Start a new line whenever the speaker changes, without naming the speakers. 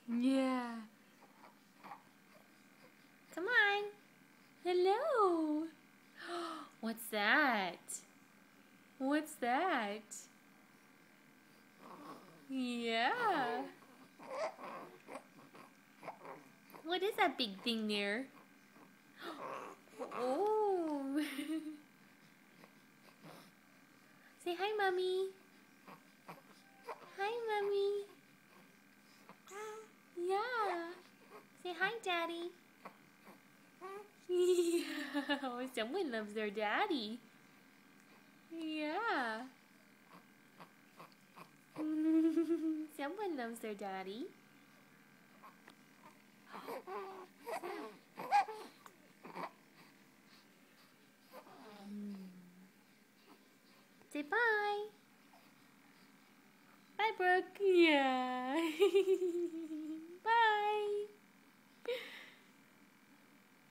Yeah. Come on. Hello. What's that? What's that? Yeah. What is that big thing there? Oh. Say hi, Mommy. Hi, Mommy. Yeah. Say hi, Daddy. Yeah. Someone loves their daddy. Yeah. Someone loves their daddy. Say bye. Bye, Brooke. Yeah.